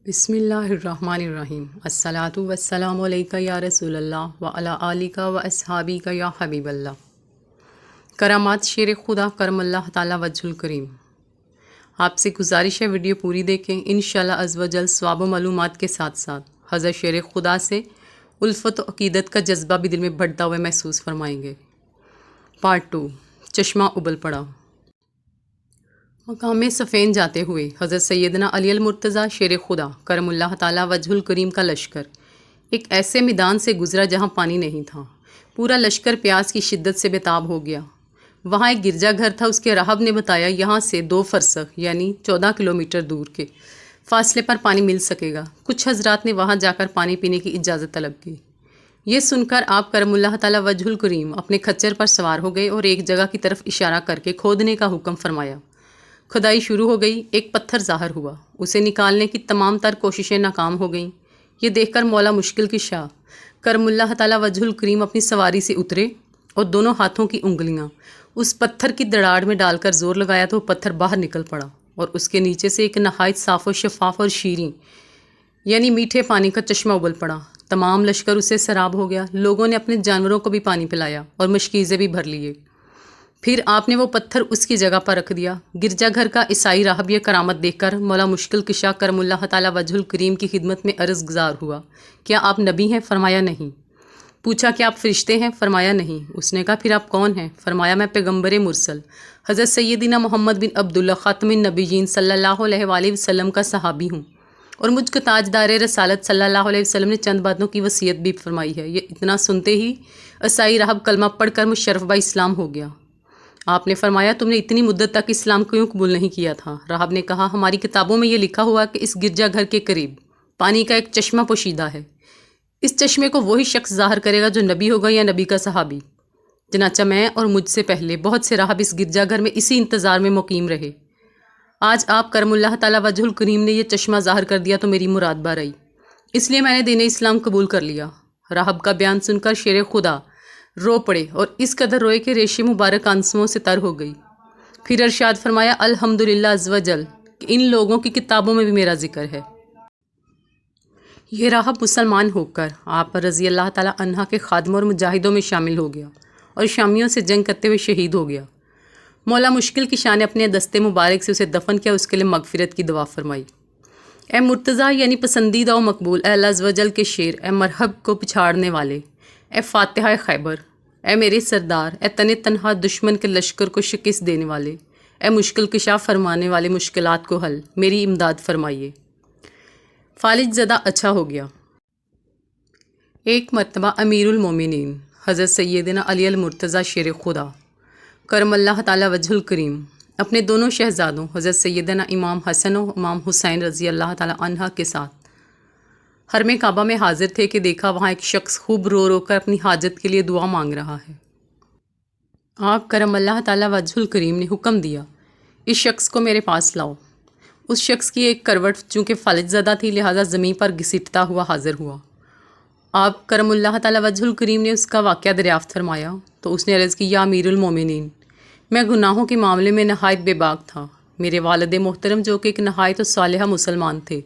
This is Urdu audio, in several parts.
بسم اللہ الرحمن الرحیم الصلاۃ والسلام علیکہ یا رسول اللہ وعلی آلکہ و اصحابکہ یا حبیب اللہ۔ کرامات شیر خدا کرم اللہ تعالی وجہ الکریم۔ آپ سے گزارش ہے ویڈیو پوری دیکھیں، انشاءاللہ عز و جل ثواب و معلومات کے ساتھ ساتھ حضرت شیر خدا سے الفت و عقیدت کا جذبہ بھی دل میں بڑھتا ہوئے محسوس فرمائیں گے۔ پارٹ 2، چشمہ ابل پڑا۔ مقام صفین جاتے ہوئے حضرت سیدنا علی المرتضیٰ شیر خدا کرم اللہ تعالی وجہ الکریم کا لشکر ایک ایسے میدان سے گزرا جہاں پانی نہیں تھا۔ پورا لشکر پیاس کی شدت سے بے تاب ہو گیا۔ وہاں ایک گرجا گھر تھا، اس کے راہب نے بتایا یہاں سے 2 فرسخ یعنی 14 کلومیٹر دور کے فاصلے پر پانی مل سکے گا۔ کچھ حضرات نے وہاں جا کر پانی پینے کی اجازت طلب کی۔ یہ سن کر آپ کرم اللہ تعالی وجہ الکریم اپنے کھچر پر سوار ہو گئے اور ایک جگہ کی طرف اشارہ کر کے کھودنے کا حکم فرمایا۔ کھدائی شروع ہو گئی، ایک پتھر ظاہر ہوا، اسے نکالنے کی تمام تر کوششیں ناکام ہو گئیں۔ یہ دیکھ کر مولا مشکل کشا کرم اللہ تعالی وجہ الکریم اپنی سواری سے اترے اور دونوں ہاتھوں کی انگلیاں اس پتھر کی دراڑ میں ڈال کر زور لگایا تو وہ پتھر باہر نکل پڑا اور اس کے نیچے سے ایک نہایت صاف و شفاف اور شیریں یعنی میٹھے پانی کا چشمہ ابل پڑا۔ تمام لشکر اسے سراب ہو گیا۔ لوگوں نے اپنے جانوروں کو بھی پانی پلایا اور مشکیزیں بھی بھر لیے۔ پھر آپ نے وہ پتھر اس کی جگہ پر رکھ دیا۔ گرجا گھر کا عیسائی راہب یہ کرامت دیکھ کر مولا مشکل کشا کرم اللہ تعالی وجہ الکریم کی خدمت میں عرض گزار ہوا، کیا آپ نبی ہیں؟ فرمایا نہیں۔ پوچھا کہ آپ فرشتے ہیں؟ فرمایا نہیں۔ اس نے کہا پھر آپ کون ہیں؟ فرمایا میں پیغمبر مرسل حضرت سیدنا محمد بن عبداللہ خاتم النبیین صلی اللہ علیہ وآلہ وسلم کا صحابی ہوں، اور مجھ کو تاجدار رسالت صلی اللہ علیہ وسلم نے چند باتوں کی وصیت بھی فرمائی ہے۔ یہ اتنا سنتے ہی عیسائی راہب کلمہ پڑھ کر مشرف با اسلام ہو گیا۔ آپ نے فرمایا تم نے اتنی مدت تک اسلام کیوں قبول نہیں کیا تھا؟ راہب نے کہا ہماری کتابوں میں یہ لکھا ہوا کہ اس گرجا گھر کے قریب پانی کا ایک چشمہ پوشیدہ ہے، اس چشمے کو وہی شخص ظاہر کرے گا جو نبی ہوگا یا نبی کا صحابی۔ چنانچہ میں اور مجھ سے پہلے بہت سے راہب اس گرجا گھر میں اسی انتظار میں مقیم رہے۔ آج آپ کرم اللہ تعالی وجہ الکریم نے یہ چشمہ ظاہر کر دیا تو میری مراد بار آئی، اس لیے میں نے دین اسلام قبول کر لیا۔ راہب کا بیان سن کر شیر خدا رو پڑے اور اس قدر روئے کہ ریشے مبارک آنسوؤں سے تر ہو گئی۔ پھر ارشاد فرمایا الحمدللہ عز و جل کہ ان لوگوں کی کتابوں میں بھی میرا ذکر ہے۔ یہ راہب مسلمان ہو کر آپ رضی اللہ تعالیٰ عنہ کے خادموں اور مجاہدوں میں شامل ہو گیا اور شامیوں سے جنگ کرتے ہوئے شہید ہو گیا۔ مولا مشکل کشا نے اپنے دستے مبارک سے اسے دفن کیا، اس کے لیے مغفرت کی دعا فرمائی۔ اے مرتضیٰ یعنی پسندیدہ و مقبول، اے اللہ عز و جل کے شیر، اے مرحب کو پچھاڑنے والے، اے فاتحہ خیبر، اے میرے سردار، اے تن تنہا دشمن کے لشکر کو شکست دینے والے، اے مشکل کشا فرمانے والے مشکلات کو حل، میری امداد فرمائیے۔ فالج زدہ اچھا ہو گیا۔ ایک مرتبہ امیر المومنین حضرت سیدنا علی المرتضیٰ شیر خدا کرم اللہ تعالی وجہ الکریم اپنے دونوں شہزادوں حضرت سیدنا امام حسن و امام حسین رضی اللہ تعالی عنہ کے ساتھ حرم کعبہ میں حاضر تھے کہ دیکھا وہاں ایک شخص خوب رو رو کر اپنی حاجت کے لیے دعا مانگ رہا ہے۔ آپ کرم اللہ تعالی وجہ الکریم نے حکم دیا اس شخص کو میرے پاس لاؤ۔ اس شخص کی ایک کروٹ چونکہ فلج زدہ تھی لہٰذا زمین پر گھسیٹتا ہوا حاضر ہوا۔ آپ کرم اللہ تعالی وجہ الکریم نے اس کا واقعہ دریافت فرمایا تو اس نے عرض کی یا امیر المومنین، میں گناہوں کے معاملے میں نہایت بے باک تھا۔ میرے والد محترم جو کہ ایک نہایت و صالحہ مسلمان تھے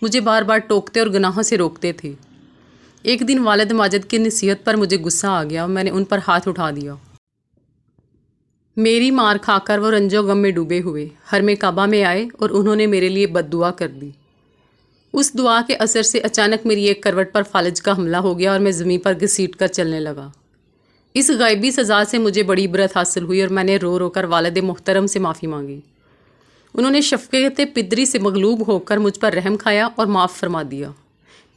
مجھے بار بار ٹوکتے اور گناہوں سے روکتے تھے۔ ایک دن والد ماجد کی نصیحت پر مجھے غصہ آ گیا اور میں نے ان پر ہاتھ اٹھا دیا۔ میری مار کھا کر وہ رنج و غم میں ڈوبے ہوئے حرم کعبہ میں آئے اور انہوں نے میرے لیے بد دعا کر دی۔ اس دعا کے اثر سے اچانک میری ایک کروٹ پر فالج کا حملہ ہو گیا اور میں زمین پر گھسیٹ کر چلنے لگا۔ اس غیبی سزا سے مجھے بڑی عبرت حاصل ہوئی اور میں نے رو رو کر والد محترم سے معافی مانگی۔ انہوں نے شفقت پدری سے مغلوب ہو کر مجھ پر رحم کھایا اور معاف فرما دیا۔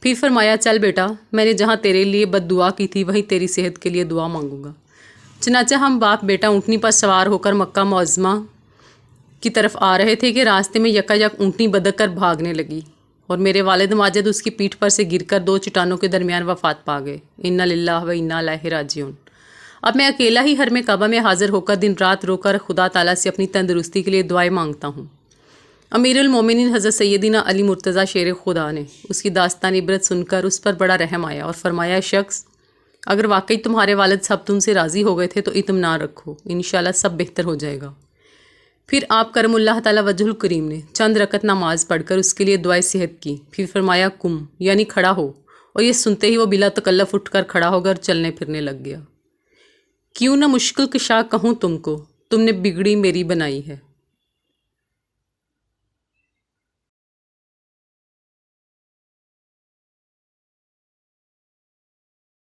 پھر فرمایا چل بیٹا، میں نے جہاں تیرے لیے بد دعا کی تھی وہیں تیری صحت کے لیے دعا مانگوں گا۔ چنانچہ ہم باپ بیٹا اونٹنی پر سوار ہو کر مکہ معظمہ کی طرف آ رہے تھے کہ راستے میں یکایک اونٹنی بدک کر بھاگنے لگی اور میرے والد ماجد اس کی پیٹھ پر سے گر کر 2 چٹانوں کے درمیان وفات پا گئے۔ انا للہ و انا الیہ راجعون۔ اب میں اکیلا ہی حرم کعبہ میں حاضر ہو کر دن رات رو کر خدا تعالیٰ سے اپنی تندرستی کے لیے دعائیں مانگتا ہوں۔ امیر المومنین حضرت سیدنا علی مرتضیٰ شیر خدا نے اس کی داستان عبرت سن کر اس پر بڑا رحم آیا اور فرمایا شخص اگر واقعی تمہارے والد صاحب تم سے راضی ہو گئے تھے تو اطمینان رکھو، انشاءاللہ سب بہتر ہو جائے گا۔ پھر آپ کرم اللہ تعالیٰ وجہ الکریم نے چند رکعت نماز پڑھ کر اس کے لیے دعائے صحت کی، پھر فرمایا کم یعنی کھڑا ہو، اور یہ سنتے ہی وہ بلا تکلف اٹھ کر کھڑا ہو کر چلنے پھرنے لگ گیا۔ کیوں نہ مشکل کشا کہوں تم کو، تم نے بگڑی میری بنائی ہے۔